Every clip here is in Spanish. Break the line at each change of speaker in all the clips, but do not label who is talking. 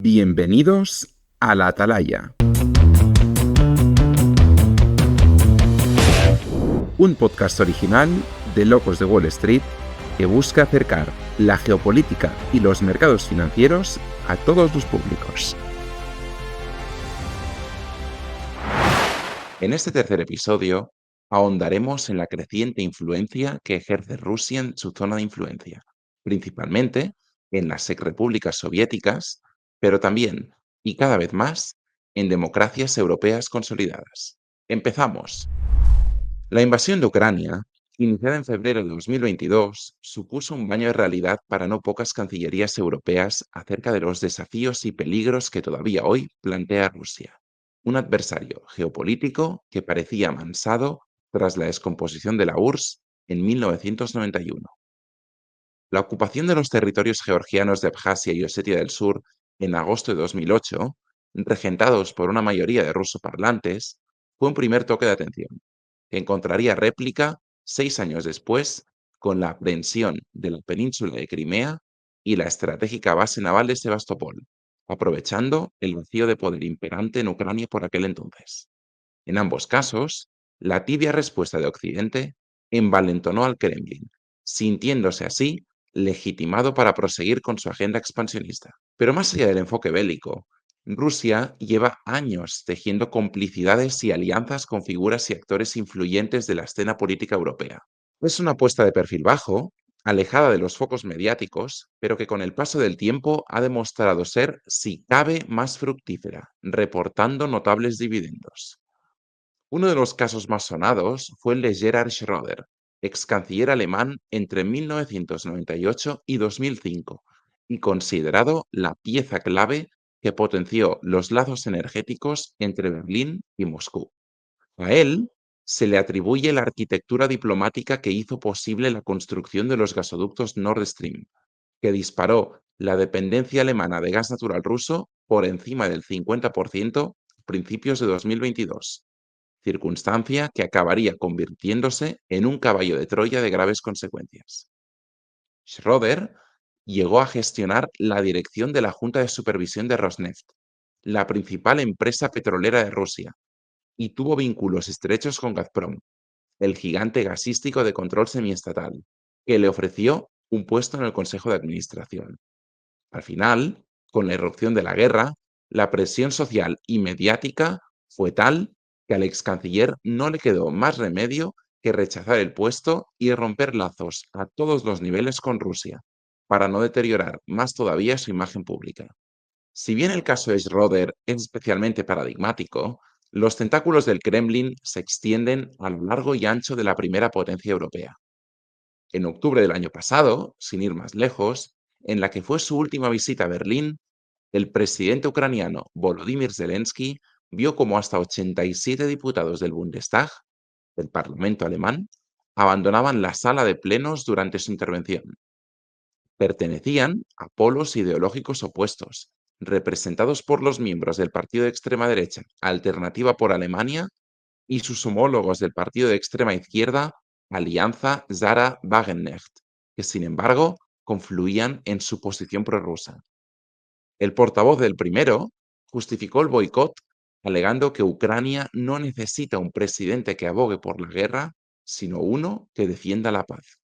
Bienvenidos a La Atalaya, un podcast original de Locos de Wall Street que busca acercar la geopolítica y los mercados financieros a todos los públicos. En este tercer episodio ahondaremos en la creciente influencia que ejerce Rusia en su zona de influencia, principalmente en las exrepúblicas soviéticas, pero también, y cada vez más, en democracias europeas consolidadas. ¡Empezamos! La invasión de Ucrania, iniciada en febrero de 2022, supuso un baño de realidad para no pocas cancillerías europeas acerca de los desafíos y peligros que todavía hoy plantea Rusia, un adversario geopolítico que parecía amansado tras la descomposición de la URSS en 1991. La ocupación de los territorios georgianos de Abjasia y Osetia del Sur en agosto de 2008, regentados por una mayoría de rusoparlantes, fue un primer toque de atención, que encontraría réplica 6 años después con la aprehensión de la península de Crimea y la estratégica base naval de Sebastopol, aprovechando el vacío de poder imperante en Ucrania por aquel entonces. En ambos casos, la tibia respuesta de Occidente envalentonó al Kremlin, sintiéndose así legitimado para proseguir con su agenda expansionista. Pero más allá del enfoque bélico, Rusia lleva años tejiendo complicidades y alianzas con figuras y actores influyentes de la escena política europea. Es una apuesta de perfil bajo, alejada de los focos mediáticos, pero que con el paso del tiempo ha demostrado ser, si cabe, más fructífera, reportando notables dividendos. Uno de los casos más sonados fue el de Gerhard Schröder, ex canciller alemán entre 1998 y 2005, y considerado la pieza clave que potenció los lazos energéticos entre Berlín y Moscú. A él se le atribuye la arquitectura diplomática que hizo posible la construcción de los gasoductos Nord Stream, que disparó la dependencia alemana de gas natural ruso por encima del 50% a principios de 2022, circunstancia que acabaría convirtiéndose en un caballo de Troya de graves consecuencias. Schröder llegó a gestionar la dirección de la Junta de Supervisión de Rosneft, la principal empresa petrolera de Rusia, y tuvo vínculos estrechos con Gazprom, el gigante gasístico de control semiestatal, que le ofreció un puesto en el Consejo de Administración. Al final, con la irrupción de la guerra, la presión social y mediática fue tal que al ex canciller no le quedó más remedio que rechazar el puesto y romper lazos a todos los niveles con Rusia, para no deteriorar más todavía su imagen pública. Si bien el caso de Schroeder es especialmente paradigmático, los tentáculos del Kremlin se extienden a lo largo y ancho de la primera potencia europea. En octubre del año pasado, sin ir más lejos, en la que fue su última visita a Berlín, el presidente ucraniano Volodymyr Zelensky vio como hasta 87 diputados del Bundestag, del Parlamento alemán, abandonaban la sala de plenos durante su intervención. Pertenecían a polos ideológicos opuestos, representados por los miembros del partido de extrema derecha Alternativa por Alemania y sus homólogos del partido de extrema izquierda Alianza Zara Wagenknecht, que sin embargo confluían en su posición prorrusa. El portavoz del primero justificó el boicot alegando que Ucrania no necesita un presidente que abogue por la guerra, sino uno que defienda la paz.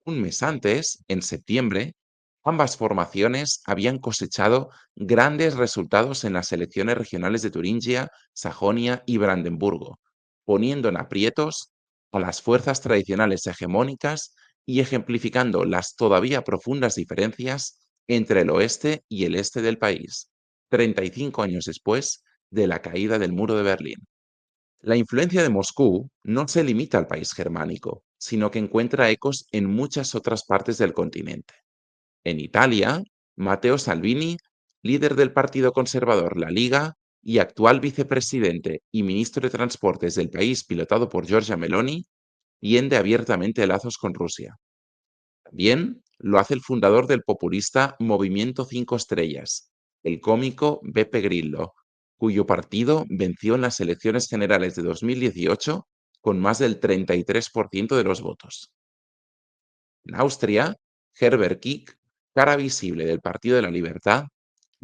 Un mes antes, en septiembre, ambas formaciones habían cosechado grandes resultados en las elecciones regionales de Turingia, Sajonia y Brandenburgo, poniendo en aprietos a las fuerzas tradicionales hegemónicas y ejemplificando las todavía profundas diferencias entre el oeste y el este del país, 35 años después de la caída del muro de Berlín. La influencia de Moscú no se limita al país germánico, sino que encuentra ecos en muchas otras partes del continente. En Italia, Matteo Salvini, líder del Partido Conservador La Liga y actual vicepresidente y ministro de Transportes del país pilotado por Giorgia Meloni, tiende abiertamente lazos con Rusia. También lo hace el fundador del populista Movimiento 5 Estrellas, el cómico Beppe Grillo, cuyo partido venció en las elecciones generales de 2018 con más del 33% de los votos. En Austria, Herbert Kickl, cara visible del Partido de la Libertad,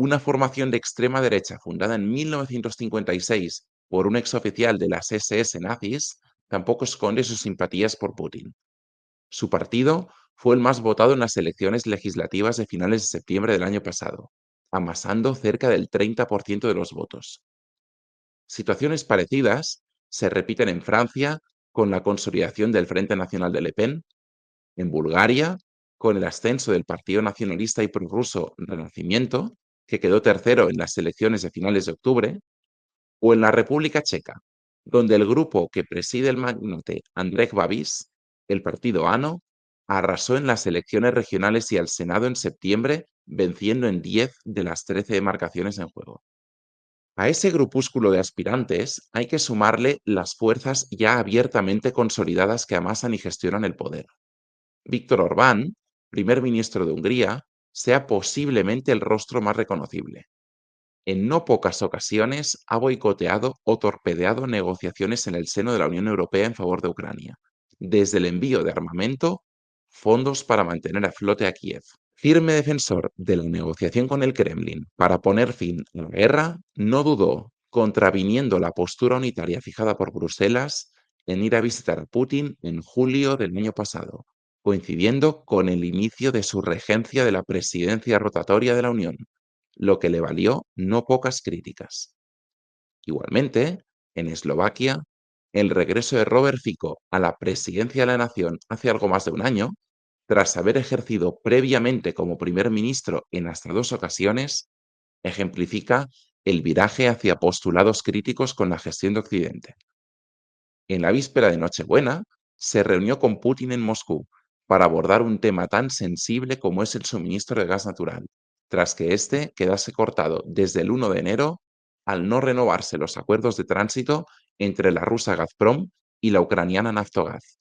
Una formación de extrema derecha fundada en 1956 por un exoficial de las SS nazis tampoco esconde sus simpatías por Putin. Su partido fue el más votado en las elecciones legislativas de finales de septiembre del año pasado, amasando cerca del 30% de los votos. Situaciones parecidas se repiten en Francia con la consolidación del Frente Nacional de Le Pen, en Bulgaria con el ascenso del Partido Nacionalista y Prorruso Renacimiento, que quedó tercero en las elecciones de finales de octubre, o en la República Checa, donde el grupo que preside el magnate Andrej Babis, el partido ANO, arrasó en las elecciones regionales y al Senado en septiembre, venciendo en 10 de las 13 demarcaciones en juego. A ese grupúsculo de aspirantes hay que sumarle las fuerzas ya abiertamente consolidadas que amasan y gestionan el poder. Víctor Orbán, primer ministro de Hungría, sea posiblemente el rostro más reconocible. En no pocas ocasiones ha boicoteado o torpedeado negociaciones en el seno de la Unión Europea en favor de Ucrania, desde el envío de armamento, fondos para mantener a flote a Kiev. Firme defensor de la negociación con el Kremlin para poner fin a la guerra, no dudó, contraviniendo la postura unitaria fijada por Bruselas, en ir a visitar a Putin en julio del año pasado, coincidiendo con el inicio de su regencia de la presidencia rotatoria de la Unión, lo que le valió no pocas críticas. Igualmente, en Eslovaquia, el regreso de Robert Fico a la presidencia de la nación hace algo más de un año, tras haber ejercido previamente como primer ministro en hasta 2 ocasiones, ejemplifica el viraje hacia postulados críticos con la gestión de Occidente. En la víspera de Nochebuena, se reunió con Putin en Moscú para abordar un tema tan sensible como es el suministro de gas natural, tras que éste quedase cortado desde el 1 de enero al no renovarse los acuerdos de tránsito entre la rusa Gazprom y la ucraniana Naftogaz.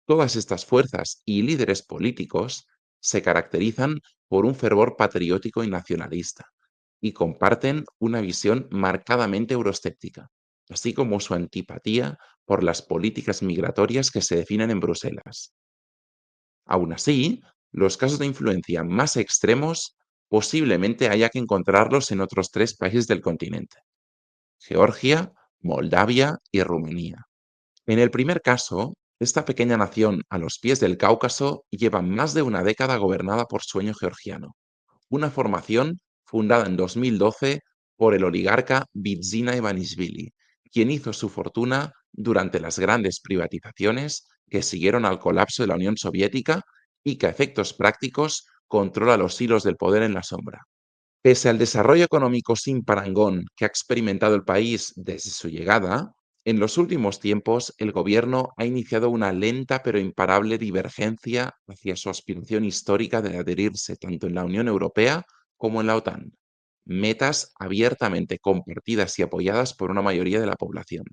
Todas estas fuerzas y líderes políticos se caracterizan por un fervor patriótico y nacionalista y comparten una visión marcadamente euroescéptica, así como su antipatía por las políticas migratorias que se definen en Bruselas. Aún así, los casos de influencia más extremos posiblemente haya que encontrarlos en otros 3 países del continente: Georgia, Moldavia y Rumanía. En el primer caso, esta pequeña nación a los pies del Cáucaso lleva más de una década gobernada por Sueño Georgiano, una formación fundada en 2012 por el oligarca Bidzina Ivanishvili, quien hizo su fortuna durante las grandes privatizaciones que siguieron al colapso de la Unión Soviética y que a efectos prácticos controla los hilos del poder en la sombra. Pese al desarrollo económico sin parangón que ha experimentado el país desde su llegada, en los últimos tiempos el gobierno ha iniciado una lenta pero imparable divergencia hacia su aspiración histórica de adherirse tanto en la Unión Europea como en la OTAN, metas abiertamente compartidas y apoyadas por una mayoría de la población.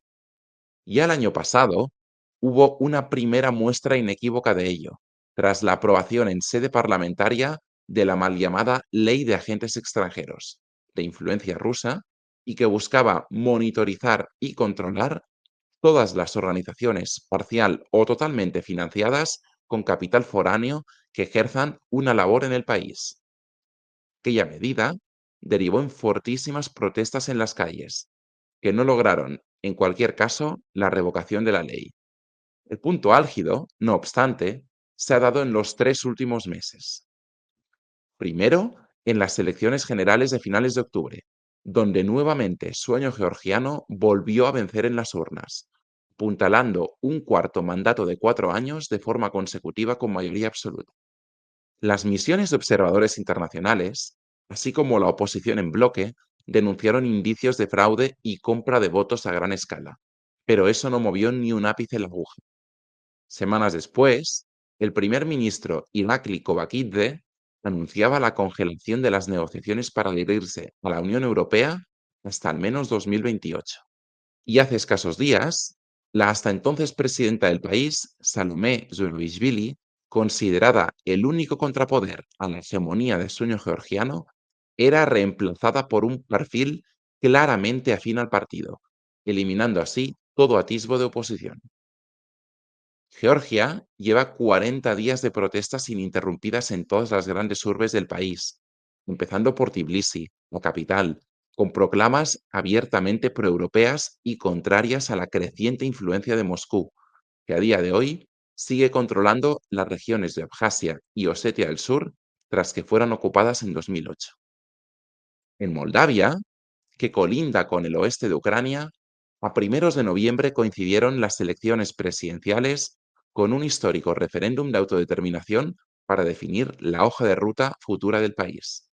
Ya el año pasado hubo una primera muestra inequívoca de ello, tras la aprobación en sede parlamentaria de la mal llamada Ley de Agentes Extranjeros, de influencia rusa, y que buscaba monitorizar y controlar todas las organizaciones parcial o totalmente financiadas con capital foráneo que ejerzan una labor en el país. Aquella medida derivó en fortísimas protestas en las calles, que no lograron, en cualquier caso, la revocación de la ley. El punto álgido, no obstante, se ha dado en los 3 últimos meses. Primero, en las elecciones generales de finales de octubre, donde nuevamente Sueño Georgiano volvió a vencer en las urnas, apuntalando un cuarto mandato de 4 años de forma consecutiva con mayoría absoluta. Las misiones de observadores internacionales, así como la oposición en bloque, denunciaron indicios de fraude y compra de votos a gran escala, pero eso no movió ni un ápice la aguja. Semanas después, el primer ministro Irakli Kovakidze anunciaba la congelación de las negociaciones para adherirse a la Unión Europea hasta al menos 2028. Y hace escasos días, la hasta entonces presidenta del país, Salomé Zurabishvili, considerada el único contrapoder a la hegemonía del sueño georgiano, era reemplazada por un perfil claramente afín al partido, eliminando así todo atisbo de oposición. Georgia lleva 40 días de protestas ininterrumpidas en todas las grandes urbes del país, empezando por Tbilisi, la capital, con proclamas abiertamente proeuropeas y contrarias a la creciente influencia de Moscú, que a día de hoy sigue controlando las regiones de Abjasia y Osetia del Sur tras que fueran ocupadas en 2008. En Moldavia, que colinda con el oeste de Ucrania, a primeros de noviembre coincidieron las elecciones presidenciales con un histórico referéndum de autodeterminación para definir la hoja de ruta futura del país.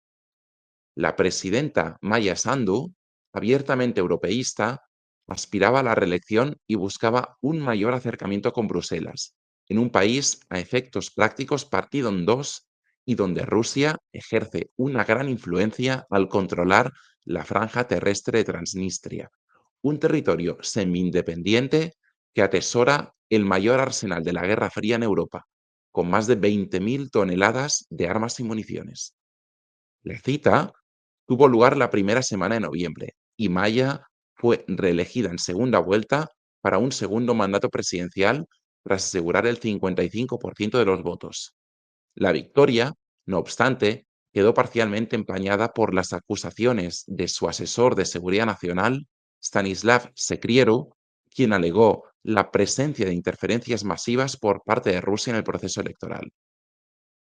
La presidenta Maya Sandu, abiertamente europeísta, aspiraba a la reelección y buscaba un mayor acercamiento con Bruselas, en un país a efectos prácticos partido en dos y donde Rusia ejerce una gran influencia al controlar la franja terrestre de Transnistria, un territorio semi-independiente que atesora el mayor arsenal de la Guerra Fría en Europa, con más de 20.000 toneladas de armas y municiones. La cita tuvo lugar la primera semana de noviembre y Maya fue reelegida en segunda vuelta para un segundo mandato presidencial tras asegurar el 55% de los votos. La victoria, no obstante, quedó parcialmente empañada por las acusaciones de su asesor de seguridad nacional, Stanislav Sekrieru, quien alegó la presencia de interferencias masivas por parte de Rusia en el proceso electoral.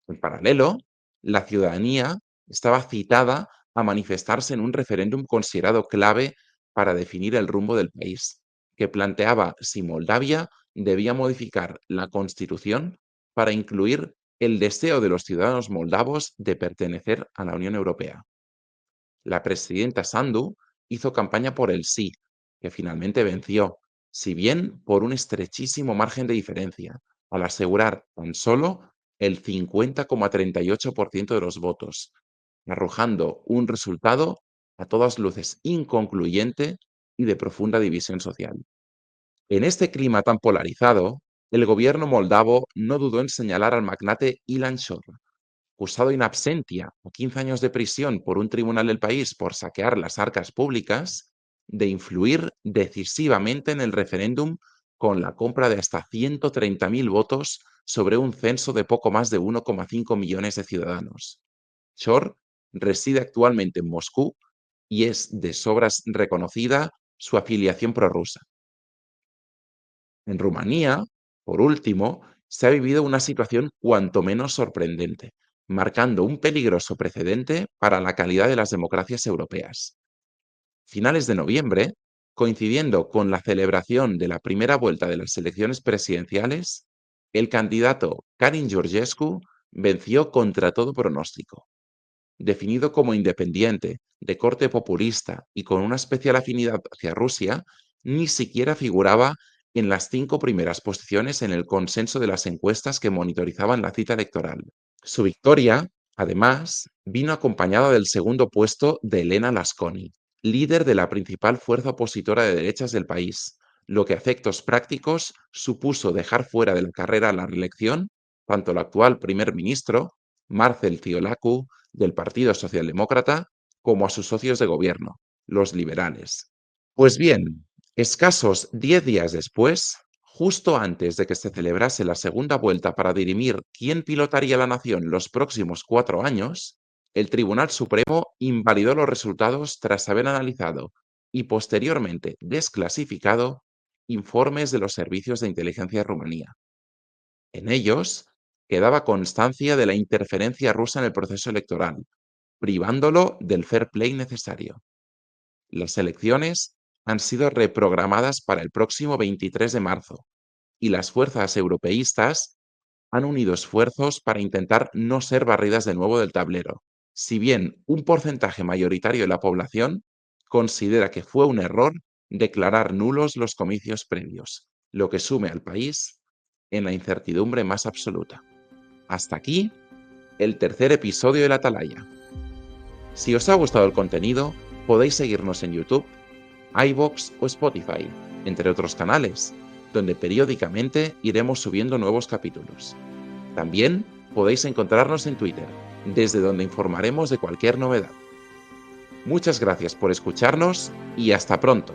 En paralelo, la ciudadanía estaba citada a manifestarse en un referéndum considerado clave para definir el rumbo del país, que planteaba si Moldavia debía modificar la constitución para incluir el deseo de los ciudadanos moldavos de pertenecer a la Unión Europea. La presidenta Sandu hizo campaña por el sí, que finalmente venció, si bien por un estrechísimo margen de diferencia, al asegurar tan solo el 50,38% de los votos, arrojando un resultado a todas luces inconcluyente y de profunda división social. En este clima tan polarizado, el gobierno moldavo no dudó en señalar al magnate Ilan Shor, acusado in absentia a 15 años de prisión por un tribunal del país por saquear las arcas públicas, de influir decisivamente en el referéndum con la compra de hasta 130.000 votos sobre un censo de poco más de 1,5 millones de ciudadanos. Shor reside actualmente en Moscú y es de sobras reconocida su afiliación prorrusa. En Rumanía, por último, se ha vivido una situación cuanto menos sorprendente, marcando un peligroso precedente para la calidad de las democracias europeas. Finales de noviembre, coincidiendo con la celebración de la primera vuelta de las elecciones presidenciales, el candidato Karin Georgescu venció contra todo pronóstico. Definido como independiente, de corte populista y con una especial afinidad hacia Rusia, ni siquiera figuraba en las 5 primeras posiciones en el consenso de las encuestas que monitorizaban la cita electoral. Su victoria, además, vino acompañada del segundo puesto de Elena Lasconi, líder de la principal fuerza opositora de derechas del país, lo que a efectos prácticos supuso dejar fuera de la carrera a la reelección tanto el actual primer ministro, Marcel Ciolacu, del Partido Socialdemócrata, como a sus socios de gobierno, los liberales. Pues bien, escasos 10 días después, justo antes de que se celebrase la segunda vuelta para dirimir quién pilotaría la nación los próximos 4 años, el Tribunal Supremo invalidó los resultados tras haber analizado y posteriormente desclasificado informes de los servicios de inteligencia de Rumanía. En ellos quedaba constancia de la interferencia rusa en el proceso electoral, privándolo del fair play necesario. Las elecciones han sido reprogramadas para el próximo 23 de marzo y las fuerzas europeístas han unido esfuerzos para intentar no ser barridas de nuevo del tablero, si bien un porcentaje mayoritario de la población considera que fue un error declarar nulos los comicios previos, lo que sume al país en la incertidumbre más absoluta. Hasta aquí el tercer episodio de La Atalaya. Si os ha gustado el contenido, podéis seguirnos en YouTube, iVoox o Spotify, entre otros canales, donde periódicamente iremos subiendo nuevos capítulos. También podéis encontrarnos en Twitter, desde donde informaremos de cualquier novedad. Muchas gracias por escucharnos y hasta pronto.